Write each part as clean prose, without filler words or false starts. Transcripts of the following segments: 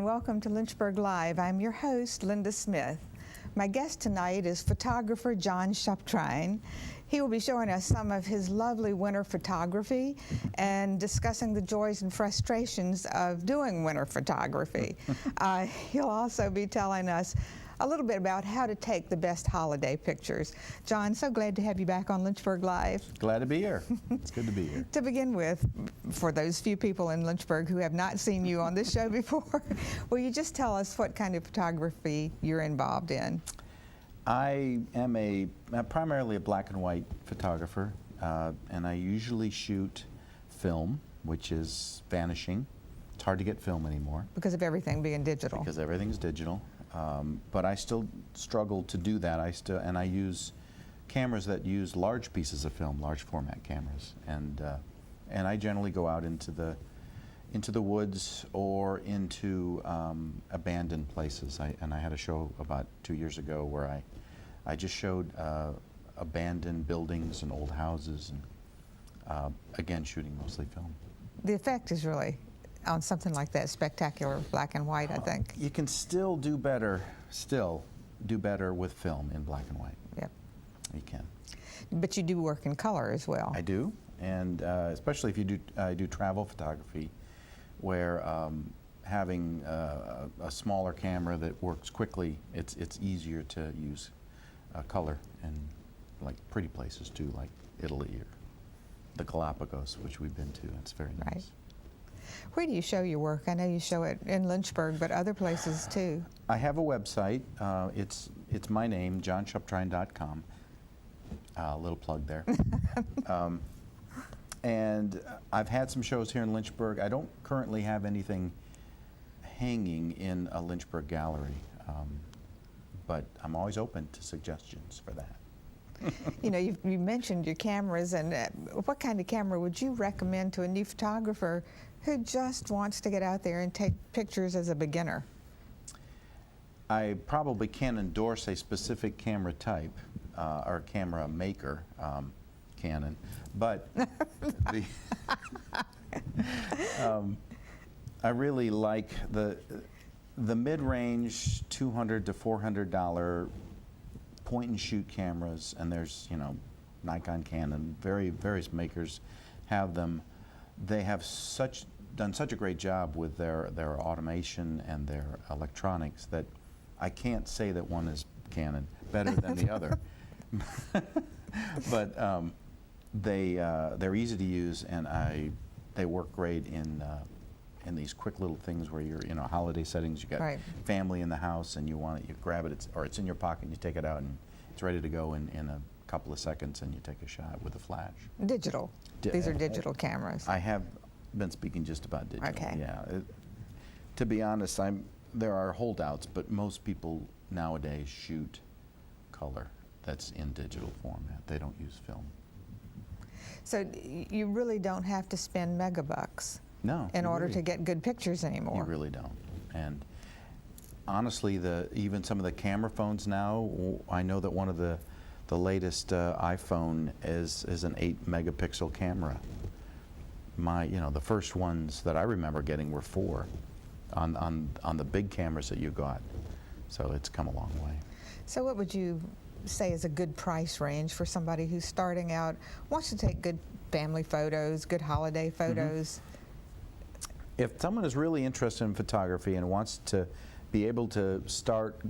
and welcome to Lynchburg Live. I'm your host, Linda Smith. My guest tonight is photographer John Shuptrine. He will be showing us some of his lovely winter photography and discussing the joys and frustrations of doing winter photography. He'll also be telling us a little bit about how to take the best holiday pictures. John, so glad to have you back on Lynchburg Live. Glad to be here. It's good to be here. To begin with, for those few people in Lynchburg who have not seen you on this show before, will you just tell us what kind of photography you're involved in? I'm primarily a black and white photographer, and I usually shoot film, which is vanishing. It's hard to get film anymore. Because of everything being digital. Because everything's digital. But I still struggle to do that. I use cameras that use large pieces of film, large format cameras, and I generally go out into the woods or into abandoned places. I had a show about 2 years ago where I just showed abandoned buildings and old houses, and again shooting mostly film. The effect is really, on something like that, spectacular black and white, I think. You can still do better with film in black and white. Yep. You can. But you do work in color as well. I do, and especially if you do, I do travel photography, where having a smaller camera that works quickly, it's easier to use color in like pretty places too, like Italy or the Galapagos, which we've been to. It's very nice. Right. Where do you show your work? I know you show it in Lynchburg, but other places too. I have a website. It's my name, johnshuptrine.com. A little plug there. And I've had some shows here in Lynchburg. I don't currently have anything hanging in a Lynchburg gallery, but I'm always open to suggestions for that. You know, you mentioned your cameras, and what kind of camera would you recommend to a new photographer who just wants to get out there and take pictures as a beginner? I probably can't endorse a specific camera type or camera maker, Canon, but I really like the mid-range $200 to $400 point-and-shoot cameras, and there's, you know, Nikon, Canon, various makers have them. They have done such a great job with their automation and their electronics that I can't say that one is Canon better than the other. But they're easy to use, and they work great in these quick little things where you're, you know, holiday settings. You got right. family in the house, and you want it, you grab it, or it's in your pocket, and you take it out, and it's ready to go in a couple of seconds, and you take a shot with a flash. Digital. These are digital cameras. I have been speaking just about digital. Okay. Yeah. To be honest, there are holdouts, but most people nowadays shoot color that's in digital format. They don't use film. So you really don't have to spend megabucks in order to get good pictures anymore. You really don't. And honestly, even some of the camera phones now, I know that one of the latest iPhone is an 8-megapixel camera. The first ones that I remember getting were 4 on the big cameras that you got. So it's come a long way. So what would you say is a good price range for somebody who's starting out, wants to take good family photos, good holiday photos? If someone is really interested in photography and wants to be able to start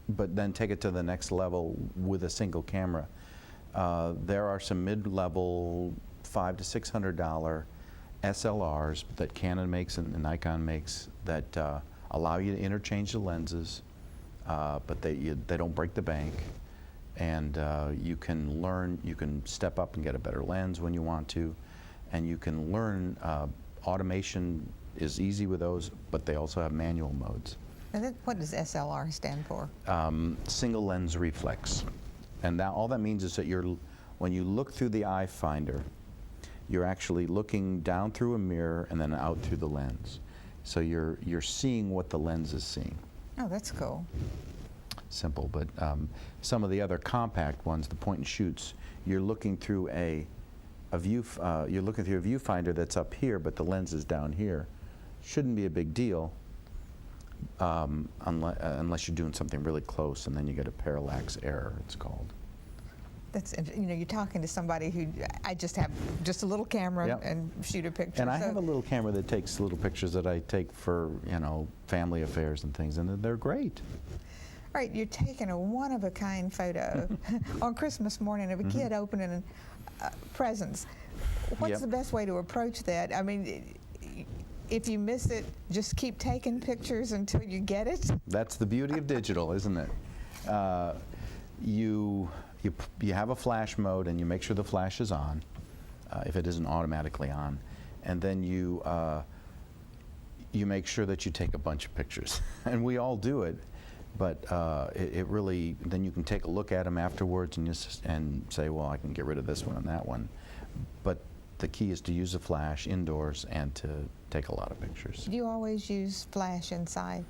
but then take it to the next level with a single camera, there are some mid-level $500 to $600 SLRs that Canon makes and Nikon makes that allow you to interchange the lenses, but they don't break the bank, and you can step up and get a better lens when you want to, and you can learn. Automation is easy with those, but they also have manual modes. And what does SLR stand for? Single lens reflex. And now all that means is that when you look through the eye finder, you're actually looking down through a mirror and then out through the lens. So you're seeing what the lens is seeing. Oh, that's cool. Simple, but some of the other compact ones, the point and shoots, you're looking through you're looking through a viewfinder that's up here, but the lens is down here. Shouldn't be a big deal. unless you're doing something really close, and then you get a parallax error, it's called. That's, you're talking to somebody who, I just have just a little camera Yep. and shoot a picture. And I So- have a little camera that takes little pictures that I take for, family affairs and things, and they're great. Right, you're taking a one-of-a-kind photo on Christmas morning of a kid opening presents. What's Yep. the best way to approach that? I mean, if you miss it, just keep taking pictures until you get it? That's the beauty of digital, isn't it? You have a flash mode, and you make sure the flash is on, if it isn't automatically on, and then you make sure that you take a bunch of pictures. And we all do it, but it really, then you can take a look at them afterwards and say, well, I can get rid of this one and that one. But the key is to use a flash indoors and to take a lot of pictures. Do you always use flash inside?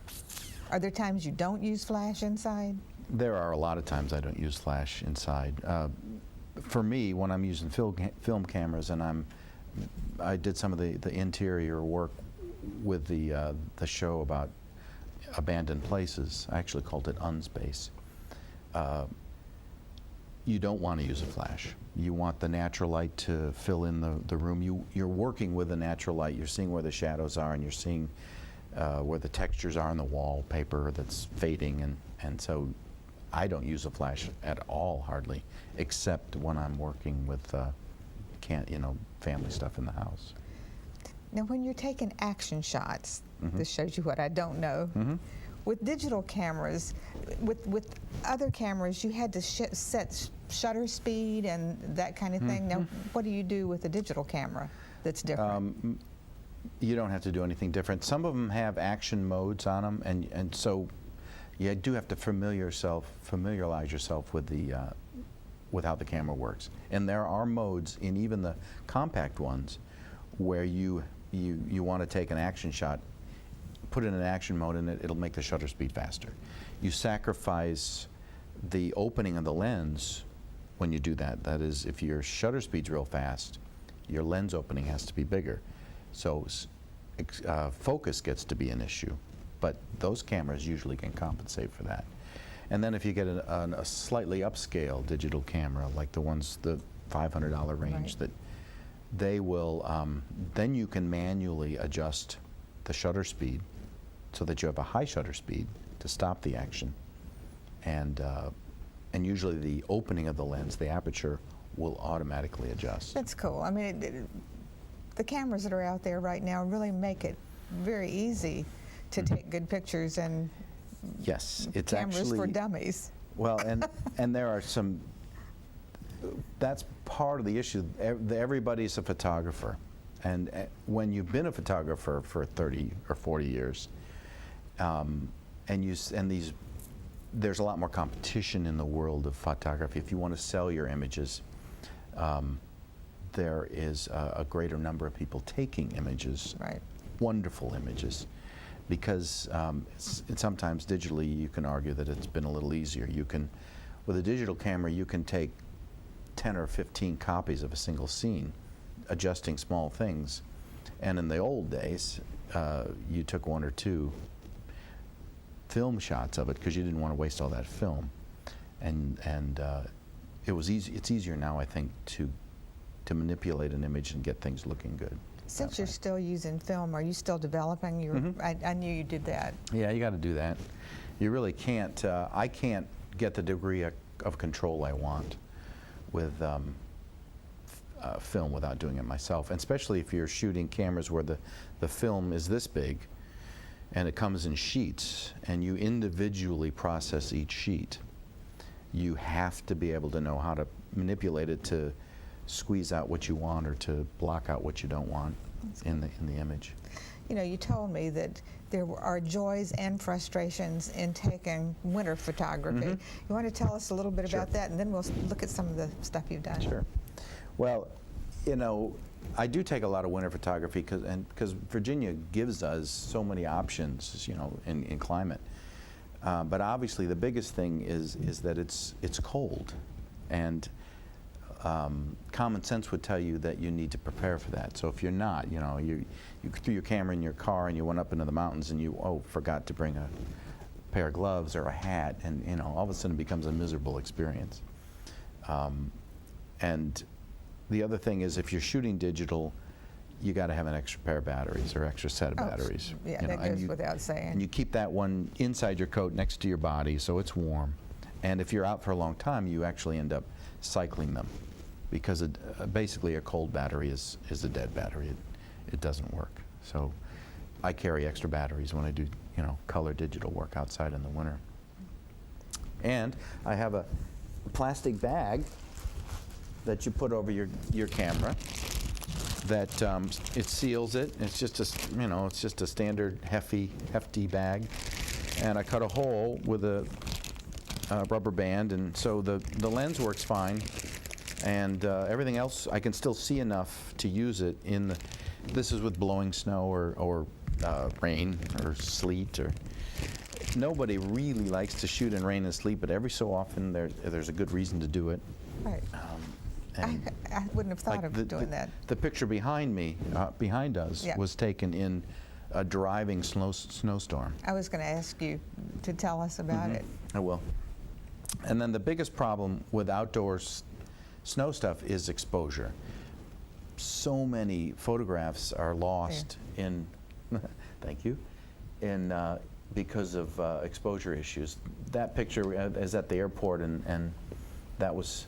Are there times you don't use flash inside? There are a lot of times I don't use flash inside. For me, when I'm using film cameras, and I did some of the interior work with the show about abandoned places. I actually called it Unspace. You don't want to use a flash. You want the natural light to fill in the room. You're working with the natural light. You're seeing where the shadows are, and you're seeing where the textures are in the wallpaper that's fading, and so I don't use a flash at all, hardly, except when I'm working with family stuff in the house. Now, when you're taking action shots, this shows you what I don't know. With digital cameras, with other cameras, you had to set shutter speed and that kind of thing. Now, what do you do with a digital camera that's different? You don't have to do anything different. Some of them have action modes on them, and so you do have to familiarize yourself with how the camera works. And there are modes in even the compact ones where you want to take an action shot, put it in an action mode, and it'll make the shutter speed faster. You sacrifice the opening of the lens when you do that. That is, if your shutter speed's real fast, your lens opening has to be bigger. So focus gets to be an issue, but those cameras usually can compensate for that. And then if you get a slightly upscale digital camera, like the $500 range, Right. that they will, then you can manually adjust the shutter speed so that you have a high shutter speed to stop the action. And usually the opening of the lens, the aperture, will automatically adjust. That's cool. I mean, the cameras that are out there right now really make it very easy to take good pictures, and Yes, it's cameras actually for dummies. well, and there are some. That's part of the issue. Everybody's a photographer, and when you've been a photographer for 30 or 40 years, there's a lot more competition in the world of photography. If you want to sell your images, there is a greater number of people taking images, Right. wonderful images, because sometimes digitally you can argue that it's been a little easier. With a digital camera, you can take 10 or 15 copies of a single scene, adjusting small things. And in the old days, you took 1 or 2 film shots of it because you didn't want to waste all that film. And it was easy. It's easier now, I think, to manipulate an image and get things looking good. Since you're still using film, are you still developing your? I knew you did that. Yeah, you got to do that. You really can't. I can't get the degree of control I want with film without doing it myself, and especially if you're shooting cameras where the film is this big and it comes in sheets and you individually process each sheet. You have to be able to know how to manipulate it to squeeze out what you want or to block out what you don't want in the image. You know, you told me that there are joys and frustrations in taking winter photography. You want to tell us a little bit Sure. about that, and then we'll look at some of the stuff you've done. Sure. Well, I do take a lot of winter photography because Virginia gives us so many options, in climate. But obviously, the biggest thing is that it's cold, and common sense would tell you that you need to prepare for that. So if you're not, you threw your camera in your car and you went up into the mountains and you forgot to bring a pair of gloves or a hat, and all of a sudden it becomes a miserable experience. And the other thing is, if you're shooting digital, you got to have an extra pair of batteries or extra set of batteries. Yeah, that goes without saying. And you keep that one inside your coat next to your body so it's warm. And if you're out for a long time, you actually end up cycling them, because basically a cold battery is a dead battery. It doesn't work. So I carry extra batteries when I do color digital work outside in the winter. And I have a plastic bag that you put over your camera that it seals it. It's just a standard hefty bag, and I cut a hole with a rubber band, and so the lens works fine, and everything else I can still see enough to use it in this is with blowing snow or rain or sleet. Or nobody really likes to shoot in rain and sleet, but every so often there's a good reason to do it. Right. I wouldn't have thought of doing that. The picture behind me, behind us, was taken in a driving snowstorm. I was going to ask you to tell us about it. I will. And then the biggest problem with outdoor snow stuff is exposure. So many photographs are lost in, thank you, because of exposure issues. That picture is at the airport, and that was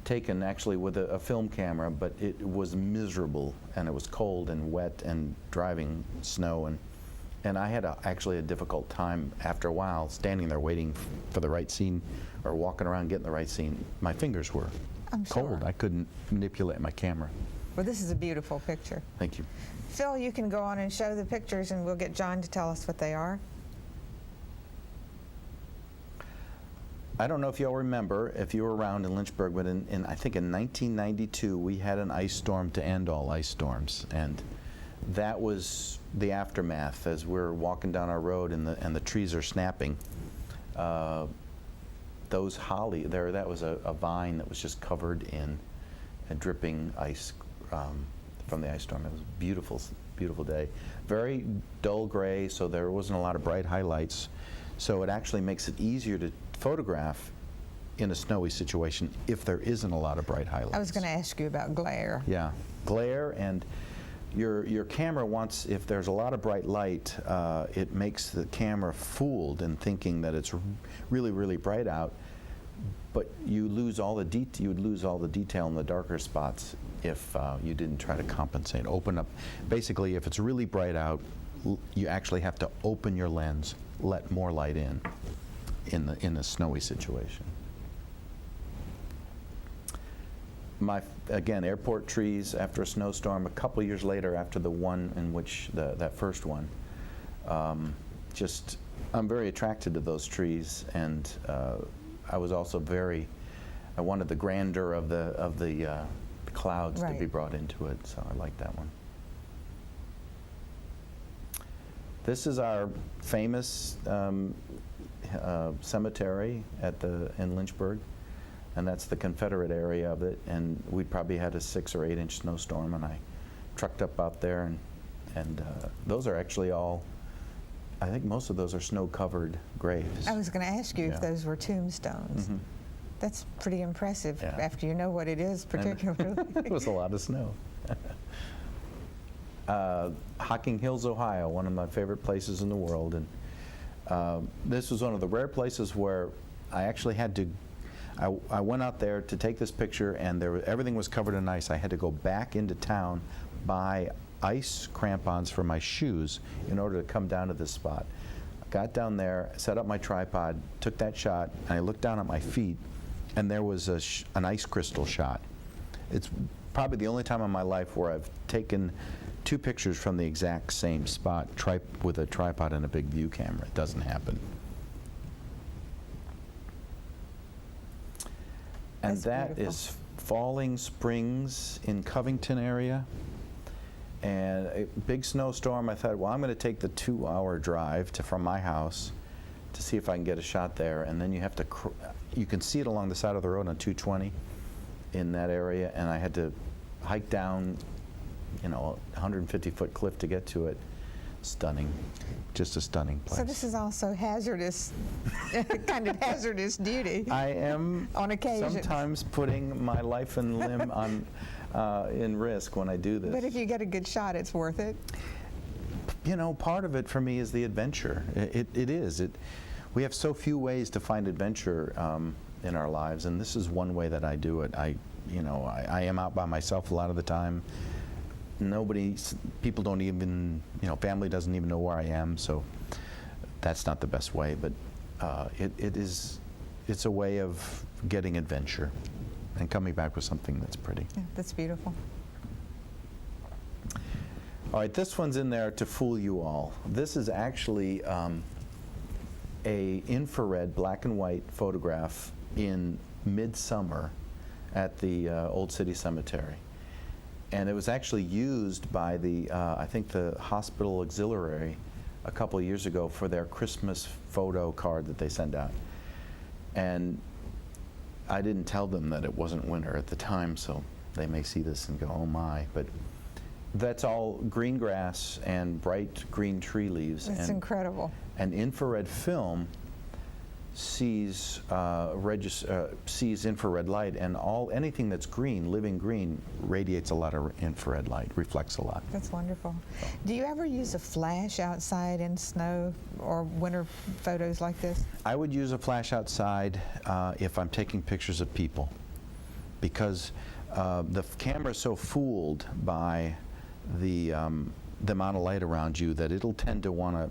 taken actually with a film camera, but it was miserable, and it was cold and wet and driving snow, and I had actually a difficult time after a while standing there waiting for the right scene or walking around getting the right scene. My fingers were cold. I couldn't manipulate my camera. Well, this is a beautiful picture. Thank you. Phil, you can go on and show the pictures, and we'll get John to tell us what they are. I don't know if you all remember, if you were around in Lynchburg, but I think in 1992, we had an ice storm to end all ice storms. And that was the aftermath as we're walking down our road and the trees are snapping. Those holly, that was a vine that was just covered in dripping ice from the ice storm. It was a beautiful, beautiful day. Very dull gray, so there wasn't a lot of bright highlights. So it actually makes it easier to photograph in a snowy situation if there isn't a lot of bright highlights. I was going to ask you about glare. Yeah, glare, and your camera wants, if there's a lot of bright light, it makes the camera fooled in thinking that it's really, really bright out, but you would lose all the detail in the darker spots if you didn't try to compensate. Open up, basically, if it's really bright out, you actually have to open your lens, let more light in a snowy situation. Again, airport trees after a snowstorm. A couple years later, after the one in which that first one, I'm very attracted to those trees, and I was also I wanted the grandeur of the clouds to be brought into it, so I like that one. This is our famous cemetery in Lynchburg, and that's the Confederate area of it. And we probably had a 6 or 8 inch snowstorm, and I trucked up out there, and those are actually all. I think most of those are snow-covered graves. I was going to ask you if those were tombstones. Mm-hmm. That's pretty impressive after you know what it is, particularly. It was a lot of snow. Hocking Hills, Ohio, one of my favorite places in the world, and this was one of the rare places where I actually had to. I went out there to take this picture, and everything was covered in ice. I had to go back into town, buy ice crampons for my shoes in order to come down to this spot. I got down there, set up my tripod, took that shot, and I looked down at my feet, and there was an ice crystal shot. It's probably the only time in my life where I've taken 2 pictures from the exact same spot with a tripod and a big view camera. It doesn't happen. And that is Falling Springs in Covington area. And a big snowstorm. I thought, well, I'm going to take the 2-hour drive from my house to see if I can get a shot there. And then you have to, you can see it along the side of the road on 220. in that area, and I had to hike down, a 150-foot cliff to get to it. Stunning, just a stunning place. So this is also hazardous, kind of hazardous duty. I am on occasion sometimes putting my life and limb on in risk when I do this. But if you get a good shot, it's worth it. Part of it for me is the adventure. It is. We have so few ways to find adventure in our lives, and this is one way that I do it. I am out by myself a lot of the time. People don't even, family doesn't even know where I am, so that's not the best way, but it's a way of getting adventure and coming back with something that's pretty. Yeah, that's beautiful. All right, this one's in there to fool you all. This is actually a infrared black and white photograph in midsummer at the Old City Cemetery. And it was actually used by I think the Hospital Auxiliary a couple of years ago for their Christmas photo card that they send out. And I didn't tell them that it wasn't winter at the time, so they may see this and go, oh my. But that's all green grass and bright green tree leaves. That's incredible. And infrared film sees infrared light, and anything that's green, living green, radiates a lot of infrared light, reflects a lot. That's wonderful. Do you ever use a flash outside in snow or winter photos like this? I would use a flash outside if I'm taking pictures of people, because the camera is so fooled by the amount of light around you that it'll tend to want to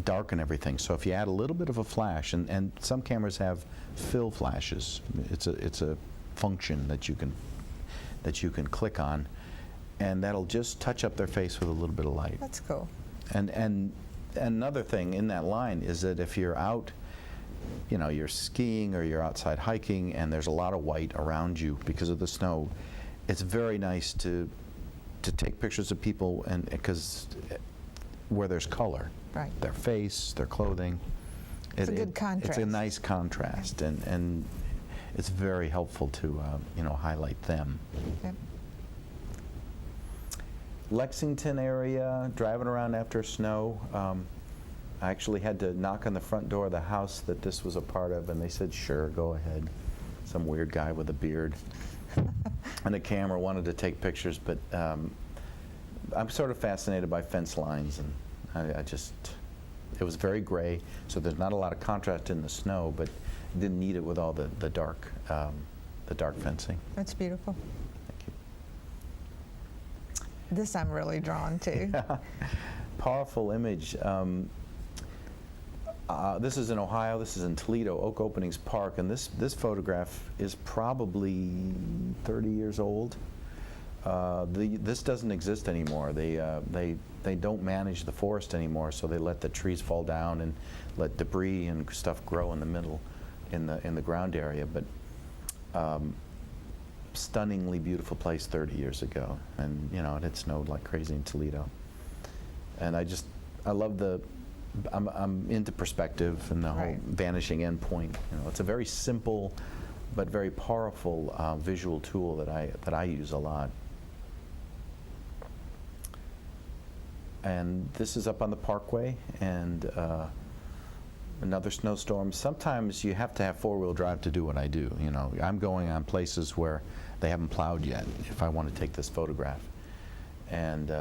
darken everything. So if you add a little bit of a flash, and some cameras have fill flashes, it's a function that you can click on, and that'll just touch up their face with a little bit of light. That's cool. And another thing in that line is that if you're out, you're skiing or you're outside hiking and there's a lot of white around you because of the snow, it's very nice to take pictures of people, and because where there's color. Right. Their face, their clothing. It's a good contrast. It's a nice contrast, and it's very helpful to highlight them. Yep. Lexington area, driving around after snow. I actually had to knock on the front door of the house that this was a part of, and they said, sure, go ahead. Some weird guy with a beard and a camera wanted to take pictures, but I'm sort of fascinated by fence lines, and it was very gray, so there's not a lot of contrast in the snow, but didn't need it with all the dark fencing. That's beautiful. Thank you. This I'm really drawn to. Powerful image. This is in Ohio. This is in Toledo, Oak Openings Park, and this photograph is probably 30 years old. This doesn't exist anymore. They don't manage the forest anymore, so they let the trees fall down and let debris and stuff grow in the middle, in the ground area. But stunningly beautiful place 30 years ago, and it had snowed like crazy in Toledo. And I love I'm into perspective and the whole vanishing end point. It's a very simple but very powerful visual tool that I use a lot. And this is up on the Parkway, and another snowstorm. Sometimes you have to have four-wheel drive to do what I do. I'm going on places where they haven't plowed yet if I want to take this photograph. And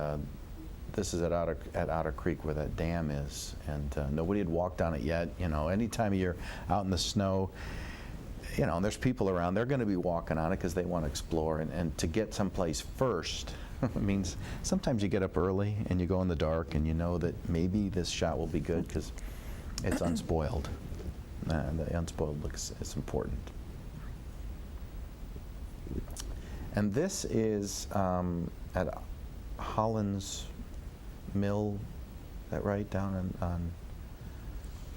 this is at Otter Creek where that dam is, and nobody had walked on it yet. Anytime you're out in the snow, and there's people around, they're going to be walking on it because they want to explore, and to get someplace first means sometimes you get up early and you go in the dark and you know that maybe this shot will be good because it's unspoiled. And the unspoiled look is important. And this is at Hollins Mill, that right down on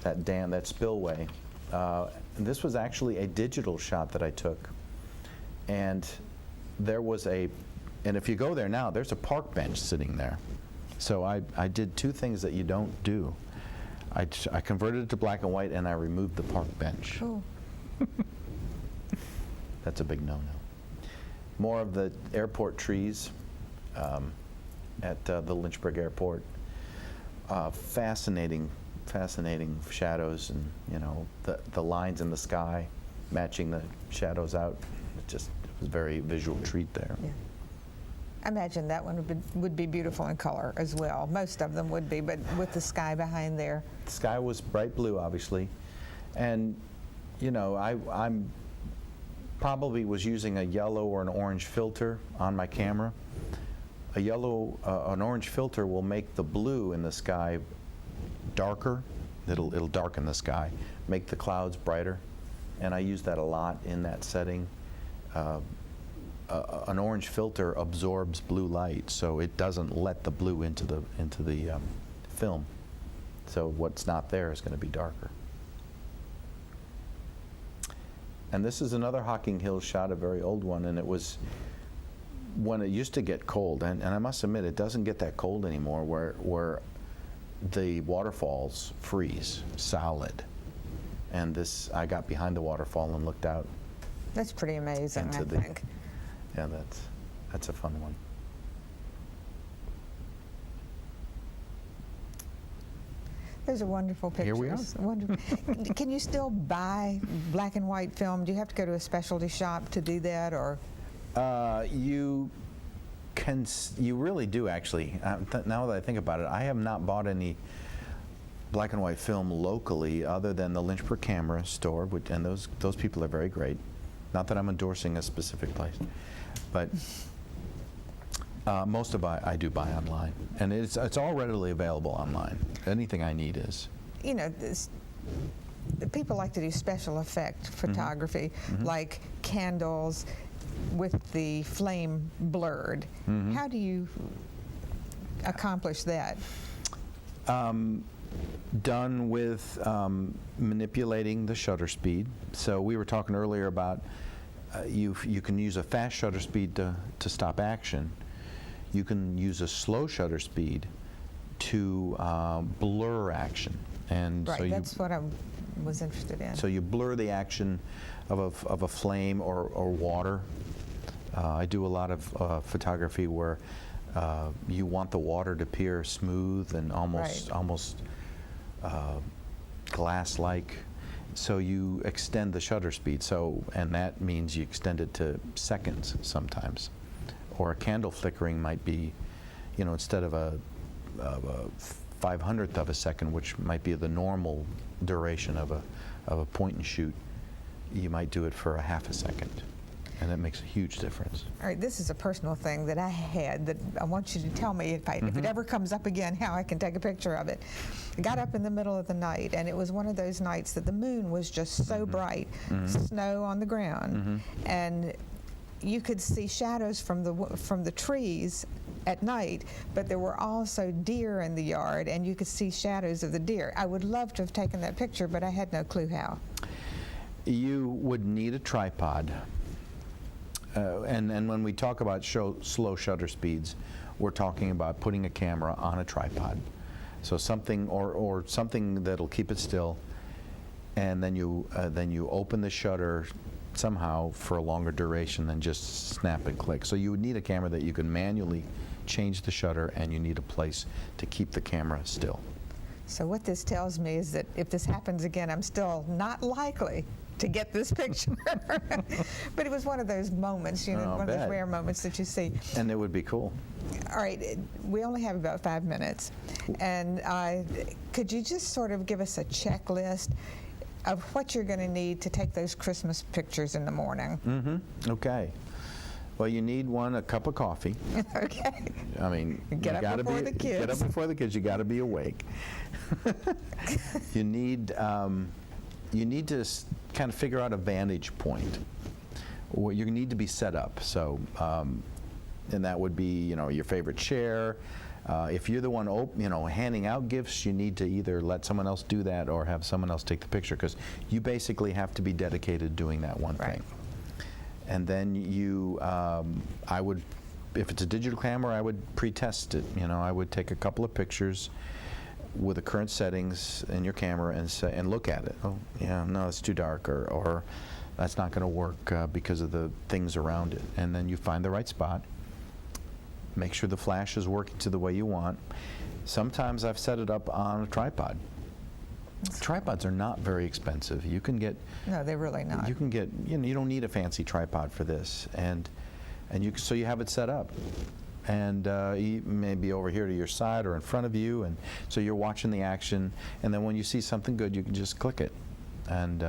that dam, that spillway. And this was actually a digital shot that I took, and there was and if you go there now, there's a park bench sitting there. So I did two things that you don't do. I converted it to black and white, and I removed the park bench. Cool. That's a big no-no. more of the airport trees at the Lynchburg Airport. Fascinating shadows, and the lines in the sky matching the shadows out. It was a very visual treat there. Yeah. I imagine that one would be beautiful in color as well. Most of them would be, but with the sky behind there. The sky was bright blue, obviously, and I'm probably was using a yellow or an orange filter on my camera. An orange filter will make the blue in the sky darker. It'll darken the sky, make the clouds brighter, and I use that a lot in that setting. An orange filter absorbs blue light, so it doesn't let the blue into the film. So what's not there is going to be darker. And this is another Hocking Hills shot, a very old one, and it was when it used to get cold, and I must admit it doesn't get that cold anymore, where the waterfalls freeze solid. And I got behind the waterfall and looked out. That's pretty amazing, I think. Yeah, that's a fun one. Those are wonderful pictures. Here we are. Wonderful. Can you still buy black and white film? Do you have to go to a specialty shop to do that, or? You really do, actually. Now that I think about it, I have not bought any black and white film locally other than the Lynchburg Camera store, and those people are very great. Not that I'm endorsing a specific place, but most of it I do buy online, and it's all readily available online. Anything I need is. People like to do special effect photography, like candles with the flame blurred. How do you accomplish that? Done with manipulating the shutter speed. So we were talking earlier about you can use a fast shutter speed to stop action. You can use a slow shutter speed to blur action. And right, so that's what I was interested in. So you blur the action of a flame or water. I do a lot of photography where you want the water to appear smooth and almost glass-like. So you extend the shutter speed. And that means you extend it to seconds sometimes. Or a candle flickering might be, instead of a 500th of a second, which might be the normal duration of a point and shoot, you might do it for a half a second. And that makes a huge difference. All right, this is a personal thing that I had that I want you to tell me if it ever comes up again, how I can take a picture of it. I got up in the middle of the night, and it was one of those nights that the moon was just so bright, snow on the ground, and you could see shadows from the trees at night, but there were also deer in the yard, and you could see shadows of the deer. I would love to have taken that picture, but I had no clue how. You would need a tripod. And when we talk about slow shutter speeds, we're talking about putting a camera on a tripod. So something or something that'll keep it still, and then you open the shutter somehow for a longer duration than just snap and click. So you would need a camera that you can manually change the shutter, and you need a place to keep the camera still. So what this tells me is that if this happens again, I'm still not likely to get this picture. But it was one of those moments, one of those rare moments that you see. And it would be cool. All right, we only have about 5 minutes. And could you just sort of give us a checklist of what you're going to need to take those Christmas pictures in the morning? Okay. Well, you need a cup of coffee. Okay. I mean, get up before the kids. Get up before the kids. You got to be awake. You need to kind of figure out a vantage point. You need to be set up. So, and that would be, your favorite chair. If you're the one, handing out gifts, you need to either let someone else do that or have someone else take the picture, because you basically have to be dedicated doing that one thing. And then I would, if it's a digital camera, I would pre-test it. I would take a couple of pictures with the current settings in your camera and look at it. Oh, yeah, no, it's too dark, or That's not going to work because of the things around it. And then you find the right spot. Make sure the flash is working to the way you want. Sometimes I've set it up on a tripod. Tripods are not very expensive. You can get. No, they're really not. You can get. You don't need a fancy tripod for this, so you have it set up, and you may be over here to your side or in front of you, and so you're watching the action. And then when you see something good, you can just click it, and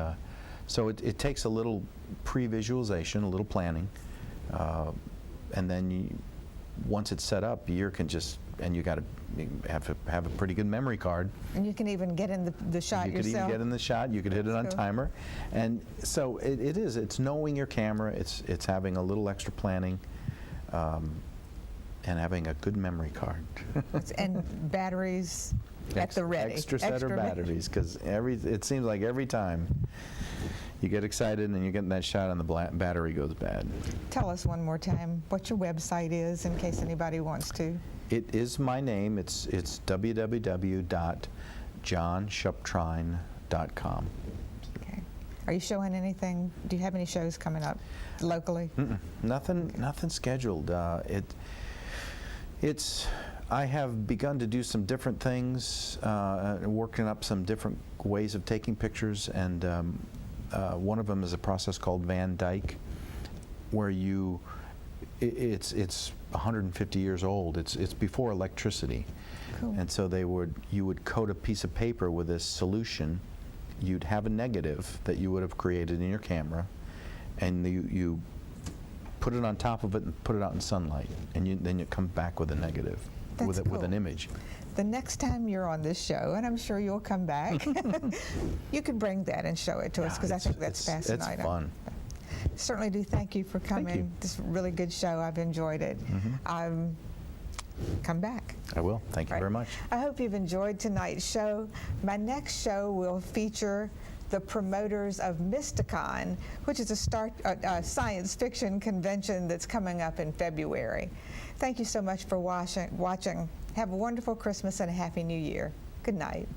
so it takes a little pre-visualization, a little planning, and then once it's set up, you can just. And you got to have a pretty good memory card. And you can even get in the shot yourself. You could even get in the shot. You could hit it on timer. And so it's knowing your camera. It's having a little extra planning, and having a good memory card. And batteries at the ready. Extra set of batteries, because it seems like every time you get excited and you get in that shot and the battery goes bad. Tell us one more time what your website is in case anybody wants to. It is my name. It's www.johnshuptrine.com. Okay. Are you showing anything? Do you have any shows coming up locally? Nothing scheduled. I have begun to do some different things, working up some different ways of taking pictures, and one of them is a process called Van Dyke, where it's 150 years old. It's before electricity. Cool. And so you would coat a piece of paper with this solution. You'd have a negative that you would have created in your camera, and you put it on top of it and put it out in sunlight, and then you come back with a negative. That's with cool. an image. The next time you're on this show, and I'm sure you'll come back, you could bring that and show it to us, because I think that's fascinating. It's fun. Certainly do. Thank you for coming. Thank you. This is a really good show. I've enjoyed it. Come back. I will. Thank you very much. I hope you've enjoyed tonight's show. My next show will feature the promoters of Mysticon, which is a science fiction convention that's coming up in February. Thank you so much for watching. Have a wonderful Christmas and a Happy New Year. Good night.